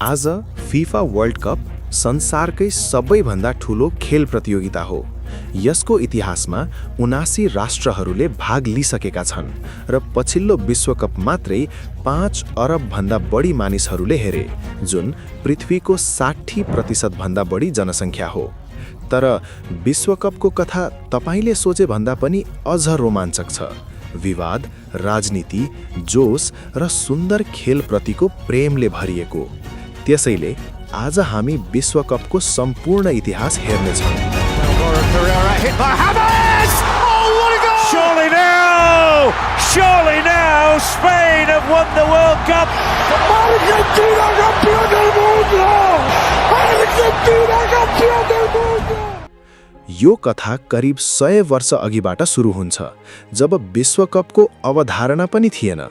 आज FIFA world cup संसारकै सबैभन्दा ठूलो खेल प्रतियोगिता हो। यसको इतिहासमा 79 राष्ट्रहरूले भाग लिइसकेका छन् र पछिल्लो विश्वकप मात्रै 5 अरब भन्दा बढी मानिसहरूले हेरे, जुन पृथ्वीको 60% भन्दा बढी जनसङ्ख्या हो। तर विश्वकपको कथा तपाईले सोचे भन्दा पनि अझ रोमाञ्चक छ। विवाद, राजनीति, जोश र सुन्दर खेलप्रतिको प्रेमले भरिएको। त्यसैले आज हामी विश्वकपको सम्पूर्ण इतिहास हेर्नेछौँ। Surely now, Spain have won the World Cup. Argentina campeón del mundo. Argentina campeón del mundo. यो कथा करिब 100 वर्ष अघिबाट सुरु हुन्छ, जब विश्वकपको अवधारणा पनि थिएन।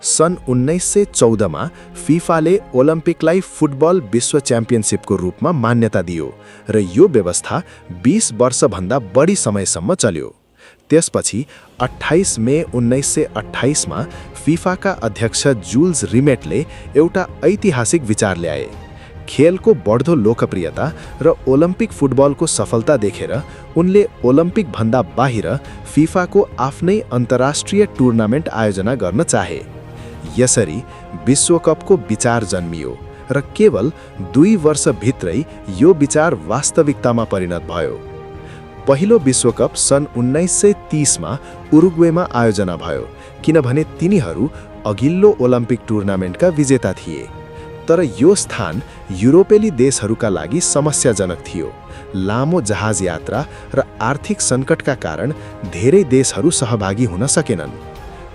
सन् 1914 मा फिफाले ओलम्पिकलाई फुटबल विश्व च्याम्पियनसिपको रूपमा मान्यता दियो र यो व्यवस्था 20 वर्षभन्दा बढी समयसम्म चल्यो। त्यसपछि 28 मे 1928 मा फिफाका अध्यक्ष जुल्स रिमेटले एउटा ऐतिहासिक विचार ल्याए। खेलको बढ्दो लोकप्रियता र ओलम्पिक फुटबलको सफलता देखेर उनले ओलम्पिक भन्दा बाहिर फिफाको आफ्नै अन्तर्राष्ट्रिय टुर्नामेन्ट आयोजना गर्न चाहे। यसरी विश्वकपको विचार जन्मियो र केवल 2 वर्षभित्रै यो विचार वास्तविकतामा परिणत भयो। पहिलो विश्वकप सन् 1930 मा उरुग्वेमा आयोजना भयो, किनभने तिनीहरू अघिल्लो ओलम्पिक टुर्नामेन्टका विजेता थिए। तर यो स्थान युरोपेली देशहरूका लागि समस्याजनक थियो। लामो जहाज यात्रा र आर्थिक सङ्कटका कारण धेरै देशहरू सहभागी हुन सकेनन्।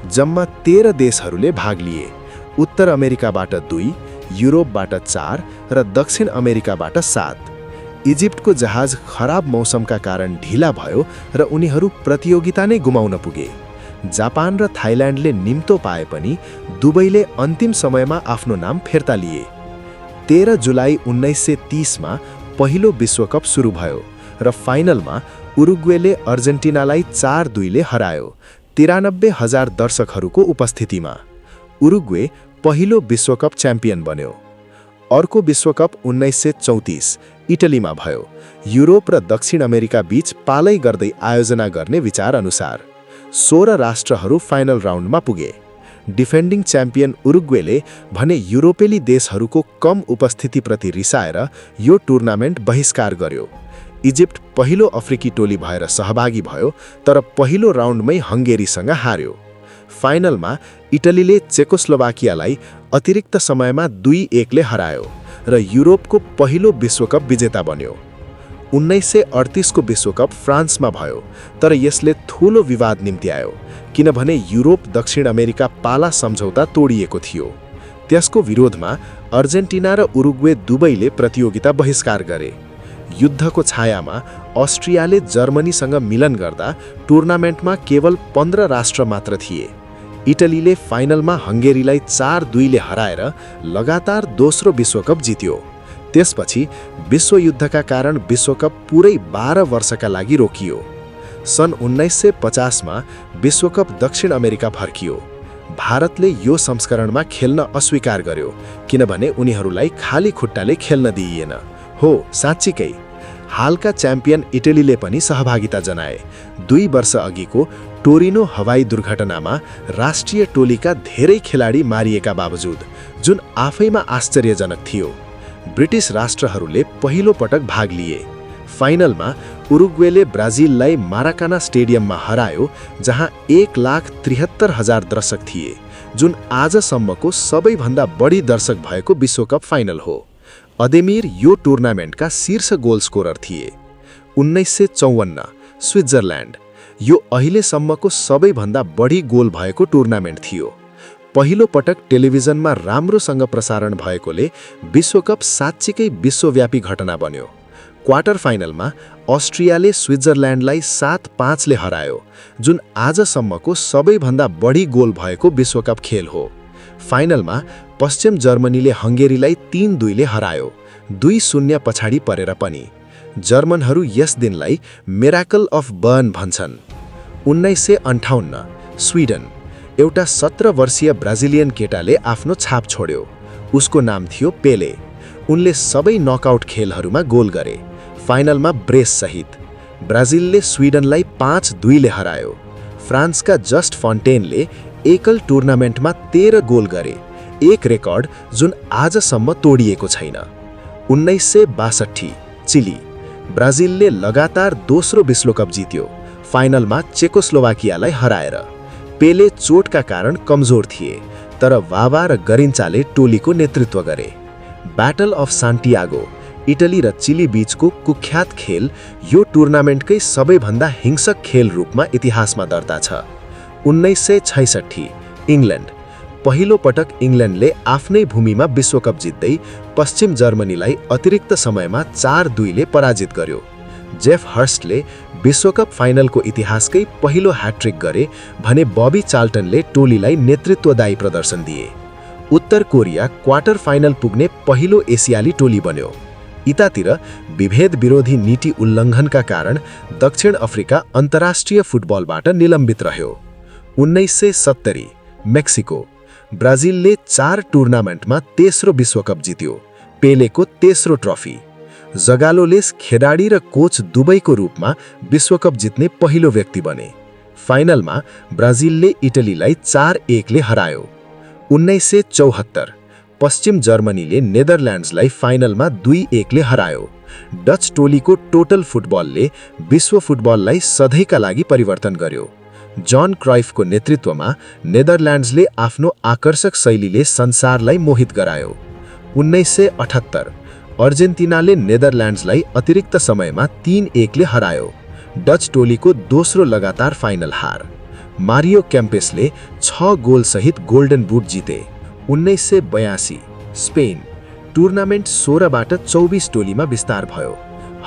जम्मा 13 देशहरूले भाग लिए। उत्तर अमेरिकाबाट 2, युरोपबाट 4 र दक्षिण अमेरिकाबाट 7। इजिप्टको जहाज खराब मौसमका कारण ढिला भयो र उनीहरू प्रतियोगिता नै गुमाउन पुगे। जापान र थाइल्यान्डले निम्तो पाए पनि दुबईले अन्तिम समयमा आफ्नो नाम फिर्ता लिए। 13 जुलाई 1930 मा पहिलो विश्वकप सुरु भयो र फाइनलमा उरुग्वेले अर्जेन्टिनालाई 4-2 ले हरायो, 93,000 दर्शकहरूको उपस्थितिमा। उरुग्वे पहिलो विश्वकप च्याम्पियन बन्यो। अर्को विश्वकप 1934 इटलीमा भयो, युरोप र दक्षिण अमेरिका बीच पालै गर्दै आयोजना गर्ने विचार अनुसार। 16 राष्ट्रहरू फाइनल राउन्डमा पुगे। डिफेन्डिङ च्याम्पियन उरुग्वेले भने युरोपेली देशहरूको कम उपस्थितिप्रति रिसाएर यो टुर्नामेन्ट बहिष्कार गर्यो। इजिप्ट पहिलो अफ्रिकी टोली भएर सहभागी भयो, तर पहिलो राउन्डमै हङ्गेरीसँग हार्यो। फाइनलमा इटलीले चेकोस्लोभाकियालाई अतिरिक्त समयमा 2-1 ले हरायो र युरोपको पहिलो विश्वकप विजेता बन्यो। 1938 को विश्वकप फ्रान्समा भयो, तर यसले ठूलो विवाद निम्ति आयो, किनभने युरोप दक्षिण अमेरिका पाला सम्झौता तोडिएको थियो। त्यसको विरोधमा अर्जेन्टिना र उरुग्वे दुवैले प्रतियोगिता बहिष्कार गरे। युद्धको छायामा अस्ट्रियाले जर्मनीसँग मिलन गर्दा टुर्नामेन्टमा केवल 15 राष्ट्र मात्र थिए। इटलीले फाइनलमा हङ्गेरीलाई 4-2 ले हराएर लगातार दोस्रो विश्वकप जित्यो। त्यसपछि विश्वयुद्धका कारण विश्वकप पुरै 12 वर्षका लागि रोकियो। सन् 1950 मा विश्वकप दक्षिण अमेरिका फर्कियो। भारतले यो संस्करणमा खेल्न अस्वीकार गर्यो, किनभने उनीहरूलाई खाली खुट्टाले खेल्न दिइएन। हो, साँच्चीकै हालका च्याम्पियन इटलीले पनि सहभागिता जनाए। 2 वर्ष अघिको टोरिनो हवाई दुर्घटनामा राष्ट्रिय टोलीका धेरै खेलाडी मारिएका बावजुद, जुन आफैमा आश्चर्यजनक थियो। ब्रिटिस राष्ट्रहरूले पहिलो पटक भाग लिए। फाइनलमा उरुग्वेले ब्राजिललाई माराकाना स्टेडियममा हरायो, जहाँ 1,73,000 दर्शक थिए, जुन आजसम्मको सबैभन्दा बढी दर्शक भएको विश्वकप फाइनल हो। अदेमिर यो टुर्नामेन्टका शीर्ष गोल स्कोरर थिए। 1954 स्विट्जरल्यान्ड यो अहिलेसम्मको सबैभन्दा बढी गोल भएको टुर्नामेन्ट थियो। पहिलो पटक टेलिभिजनमा राम्रोसँग प्रसारण भएकोले विश्वकप साँच्चीकै विश्वव्यापी घटना बन्यो। क्वार्टर फाइनलमा अस्ट्रियाले स्विट्जरल्यान्डलाई 7-5 ले हरायो, जुन आजसम्मको सबैभन्दा बढी गोल भएको विश्वकप खेल हो। फाइनलमा पश्चिम जर्मनीले हङ्गेरीलाई 3-2 ले हरायो, 2-0 पछाडि परेर पनि। जर्मनहरू यस दिनलाई मिराकल अफ बर्न भन्छन्। 1958 स्विडन एउटा 17 वर्षीय ब्राजिलियन केटाले आफ्नो छाप छोड्यो। उसको नाम थियो पेले। उनले सबै नकआउट खेलहरूमा गोल गरे, फाइनलमा ब्रेस सहित। ब्राजिलले स्विडनलाई 5-2 ले हरायो। फ्रान्सका जस्ट फन्टेनले एकल टुर्नामेन्टमा 13 गोल गरे, एक रेकर्ड जुन आजसम्म तोडिएको छैन। 1962 चिली, ब्राजिलले लगातार दोस्रो विश्वकप जित्यो, फाइनलमा चेकोस्लोभाकियालाई हराएर। पेले चोटका कारण कमजोर थिए, तर वावा र गरिन्चाले टोलीको नेतृत्व गरे। ब्याटल अफ सान्टियागो, इटली र चिली बीचको कुख्यात खेल यो टुर्नामेन्टकै सबैभन्दा हिंसक खेल रूपमा इतिहासमा दर्ता छ। 1966 इङ्ल्यान्ड, पहिलो पटक इङ्ल्यान्डले आफ्नै भूमिमा विश्वकप जित्दै पश्चिम जर्मनीलाई अतिरिक्त समयमा 4-2 ले पराजित गर्यो। जेफ हर्स्टले विश्वकप फाइनलको इतिहासकै पहिलो ह्याट्रिक गरे भने बबी चार्ल्टनले टोलीलाई नेतृत्वदायी प्रदर्शन दिए। उत्तर कोरिया क्वार्टर फाइनल पुग्ने पहिलो एसियाली टोली बन्यो। यतातिर विभेद विरोधी नीति उल्लङ्घनका कारण दक्षिण अफ्रिका अन्तर्राष्ट्रिय फुटबलबाट निलम्बित रह्यो। 1970 मेक्सिको, ब्राजिलले 4 टुर्नामेन्टमा तेस्रो विश्वकप जित्यो, पेलेको तेस्रो ट्रफी। जगालोले खेलाडी र कोच दुवैको रूपमा विश्वकप जित्ने पहिलो व्यक्ति बने। फाइनलमा ब्राजिलले इटलीलाई 4-1 ले हरायो। 1974 पश्चिम जर्मनीले नेदरल्यान्ड्सलाई फाइनलमा 2-1 ले हरायो। डच टोलीको टोटल फुटबलले विश्व फुटबललाई सधैँका लागि परिवर्तन गर्यो। जन क्राइफको नेतृत्वमा नेदरल्यान्ड्सले आफ्नो आकर्षक शैलीले संसारलाई मोहित गरायो। 1978 अर्जेन्टिनाले नेदरल्यान्ड्सलाई अतिरिक्त समयमा 3-1 ले हरायो। डच टोलीको दोस्रो लगातार फाइनल हार। मारियो क्याम्पेसले 6 गोल सहित गोल्डन बुट जिते। 1982 स्पेन, टुर्नामेन्ट 16 बाट 24 टोलीमा विस्तार भयो।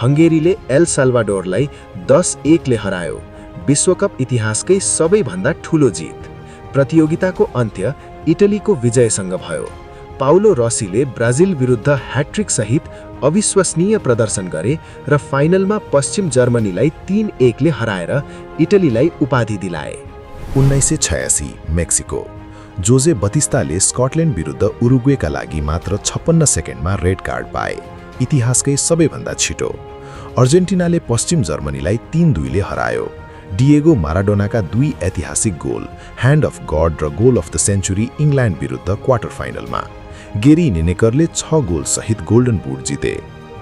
हंगेरीले एल साल्भाडोरलाई 10-1 ले हरायो, विश्वकप इतिहासकै सबैभन्दा ठूलो जित। प्रतियोगिताको अन्त्य इटलीको विजयसँग भयो। पाउलो रसीले ब्राजिल विरुद्ध ह्याट्रिक सहित अविश्वसनीय प्रदर्शन गरे र फाइनलमा पश्चिम जर्मनीलाई 3-1 ले हराएर इटलीलाई उपाधि दिलाए। 1986 मेक्सिको, जोजे बतिस्ताले स्कटल्यान्ड विरुद्ध उरुग्वेका लागि मात्र 56 सेकेन्डमा रेड कार्ड पाए, इतिहासकै सबैभन्दा छिटो। अर्जेन्टिनाले पश्चिम जर्मनीलाई 3-2 ले हरायो। डिएगो माराडोनाका 2 ऐतिहासिक गोल, ह्यान्ड अफ गड र goal of the century England विरुद्ध क्वार्टर फाइनलमा। गेरी लिनेकरले 6 गोल सहित गोल्डन बुट जिते।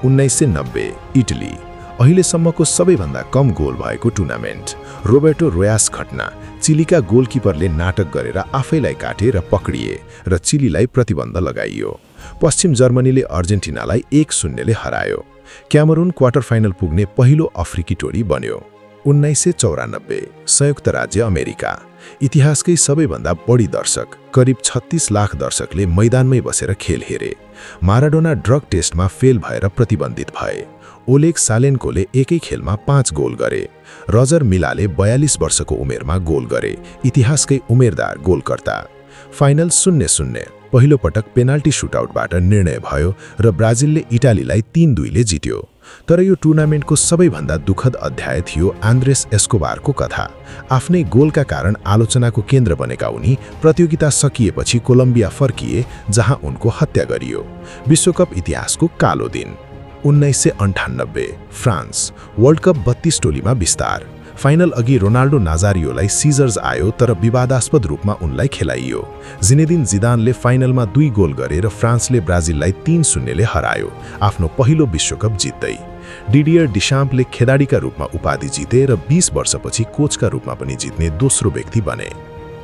1990 इटली, अहिलेसम्मको सबैभन्दा कम गोल भएको टुर्नामेन्ट। रोबर्टो रोयास घटना, चिलीका गोलकिपरले नाटक गरेर आफैलाई काटे र पक्रिए र चिलीलाई प्रतिबन्ध लगाइयो। पश्चिम जर्मनीले अर्जेन्टिनालाई 1-0 ले हरायो। क्यामरून क्वार्टर फाइनल पुग्ने पहिलो अफ्रिकी टोली बन्यो। 1994 संयुक्त राज्य अमेरिका, इतिहासकै सबैभन्दा बढी दर्शक, करिब 36 लाख दर्शकले मैदानमै बसेर खेल हेरे। माराडोना ड्रग टेस्टमा फेल भएर प्रतिबन्धित भए। ओलेग सालेन्कोले एकै खेलमा 5 गोल गरे। रजर मिलाले 42 वर्षको उमेरमा गोल गरे, इतिहासकै उमेरदार गोलकर्ता। फाइनल 0-0, पहिलो पटक पेनाल्टी सुटआउटबाट निर्णय भयो र ब्राजिलले इटालीलाई 3-2 ले जित्यो। तर यो टुर्नामेन्टको सबैभन्दा दुःखद अध्याय थियो आन्द्रेस एस्कोबारको कथा। आफ्नै गोलका कारण आलोचनाको केन्द्र बनेका उनी प्रतियोगिता सकिएपछि कोलम्बिया फर्किए, जहाँ उनको हत्या गरियो। विश्वकप इतिहासको कालो दिन। 1998 फ्रान्स, वर्ल्ड कप 32 टोलीमा विस्तार। फाइनल अघि रोनाल्डो नाजारियोलाई सिजर्स आयो, तर विवादास्पद रूपमा उनलाई खेलाइयो। जिनेदिन जिदानले फाइनलमा 2 गोल गरे र फ्रान्सले ब्राजिललाई 3-0 ले हरायो, आफ्नो पहिलो विश्वकप जित्दै। डिडियर डिशाम्पले खेलाडीका रूपमा उपाधि जिते र 20 वर्षपछि कोचका रूपमा पनि जित्ने दोस्रो व्यक्ति बने।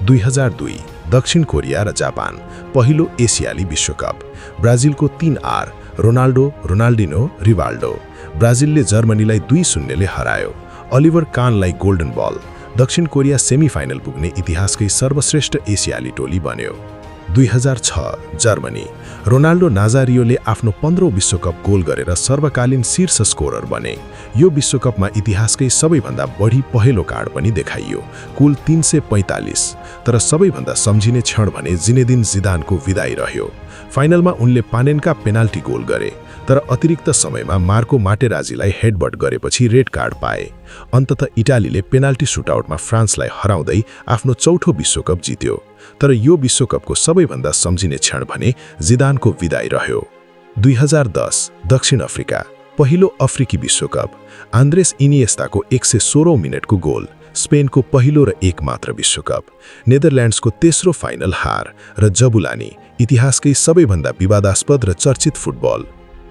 2002 दक्षिण कोरिया र जापान, पहिलो एसियाली विश्वकप। ब्राजिलको 3 आर, रोनाल्डो, रोनाल्डिनो, रिवाल्डो। ब्राजिलले जर्मनीलाई 2-0 ले हरायो। अलिभर कानलाई गोल्डन बल। दक्षिण कोरिया सेमिफाइनल पुग्ने इतिहासकै सर्वश्रेष्ठ एसियाली टोली बन्यो। 2006 जर्मनी, रोनाल्डो नाजारियोले आफ्नो 15औं विश्वकप गोल गरेर सर्वकालीन शीर्ष स्कोरर बने। यो विश्वकपमा इतिहासकै सबैभन्दा बढी पहेँलो कार्ड पनि देखाइयो, कुल 345। तर सबैभन्दा सम्झिने क्षण भने जिनेदिन जिदानको विदाई रह्यो। फाइनलमा उनले पानेनका पेनाल्टी गोल गरे, तर अतिरिक्त समयमा मार्को माटेराजीलाई हेडबट गरेपछि रेड कार्ड पाए। अन्ततः इटालीले पेनाल्टी सुटआउटमा फ्रान्सलाई हराउँदै आफ्नो चौथो विश्वकप जित्यो। तर यो विश्वकपको सबैभन्दा सम्झिने क्षण भने जिदानको विदाई रह्यो। 2010 दक्षिण अफ्रिका पहिलो अफ्रिकी विश्वकप आन्द्रेस इनिएस्ताको 116 मिनेटको गोल स्पेनको पहिलो र एकमात्र विश्वकप नेदरल्यान्ड्सको तेस्रो फाइनल हार र जबुलानी इतिहासकै सबैभन्दा विवादास्पद र चर्चित football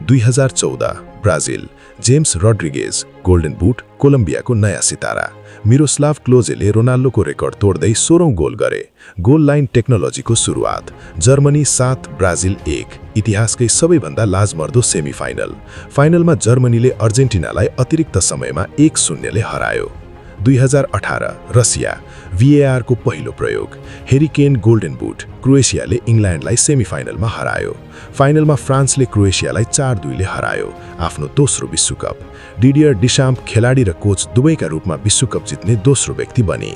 2014 Brazil James Rodriguez golden boot कोलम्बियाको नयाँ सितारा मिरोस्लाव क्लोजेले रोनाल्डोको रेकर्ड तोड्दै 16औं गोल गरे गोल लाइन टेक्नोलोजीको सुरुवात जर्मनी 7 ब्राजिल 1 इतिहासकै सबैभन्दा लाजमर्दो सेमिफाइनल फाइनलमा जर्मनीले अर्जेन्टिनालाई अतिरिक्त समयमा 1-0 ले हरायो 2018 रसिया VAR को पहिलो प्रयोग हेरिकेन गोल्डन बुट क्रोएसियाले इङ्ल्यान्डलाई सेमिफाइनलमा हरायो फाइनलमा फ्रान्सले क्रोएसियालाई 4-2 ले हरायो आफ्नो दोस्रो विश्वकप डिडियर डिशाम्प खेलाडी र कोच दुवैका रूपमा विश्वकप जित्ने दोस्रो व्यक्ति बने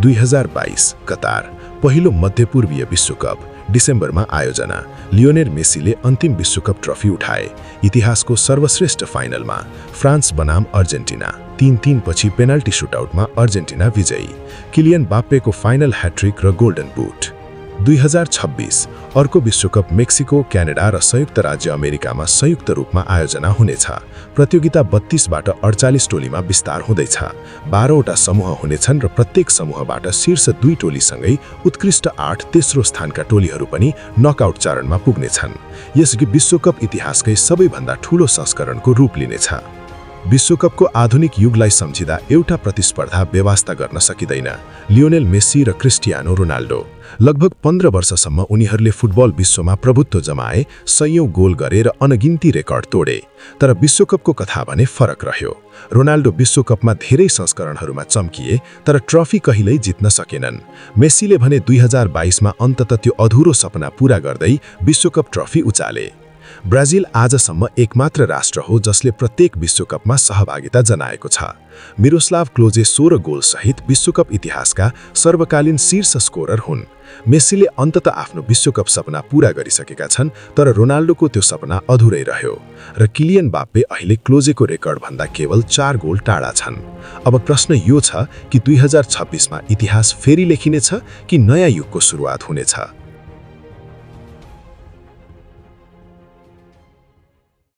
2022 कतार पहिलो मध्यपूर्वीय विश्वकप डिसेम्बरमा आयोजना लियोनेल मेसीले अन्तिम विश्वकप ट्रफी उठाए इतिहासको सर्वश्रेष्ठ फाइनलमा फ्रान्स बनाम अर्जेन्टिना 3-3 पछि पेनल्टी सुटआउटमा अर्जेन्टिना विजयी किलियन बाप्पेको फाइनल ह्याट्रिक र गोल्डन बुट 2026 अर्को विश्वकप मेक्सिको क्यानाडा र संयुक्त राज्य अमेरिकामा संयुक्त रूपमा आयोजना हुनेछ प्रतियोगिता 32 बाट 48 टोलीमा विस्तार हुँदैछ 12 वटा समूह हुनेछन् र प्रत्येक समूहबाट शीर्ष 2 टोलीसँगै उत्कृष्ट 8 तेस्रो स्थानका टोलीहरू पनि नकआउट चरणमा पुग्नेछन् यसअघि विश्वकप इतिहासकै सबैभन्दा ठूलो संस्करणको रूप लिनेछ विश्वकपको आधुनिक युगलाई सम्झिँदा एउटा प्रतिस्पर्धा व्यवस्था गर्न सकिँदैन लियोनेल मेसी र क्रिस्टियानो रोनाल्डो लगभग 15 वर्षसम्म उनीहरूले फुटबल विश्वमा प्रभुत्व जमाए सयौं गोल गरे र अनगिन्ती रेकर्ड तोडे तर विश्वकपको कथा भने फरक रह्यो रोनाल्डो विश्वकपमा धेरै संस्करणहरूमा चम्किए तर ट्रफी कहिल्यै जित्न सकेनन् मेसीले भने 2022 मा अन्ततः त्यो अधुरो सपना पूरा गर्दै विश्वकप ट्रफी उचाले ब्राजिल आजसम्म एकमात्र राष्ट्र हो जसले प्रत्येक विश्वकपमा सहभागिता जनाएको छ मिरोस्लाव क्लोजे 16 गोल सहित विश्वकप इतिहासका सर्वकालीन शीर्ष स्कोरर हुन् मेसीले अन्ततः आफ्नो विश्वकप सपना पूरा गरिसकेका छन् तर रोनाल्डोको त्यो सपना अधुरै रह्यो र किलियन बाप्पे अहिले क्लोजेको रेकर्ड भन्दा केवल 4 गोल टाढा छन् अब प्रश्न यो छ कि 2026 मा इतिहास फेरि लेखिनेछ कि नयाँ युगको सुरुवात हुनेछ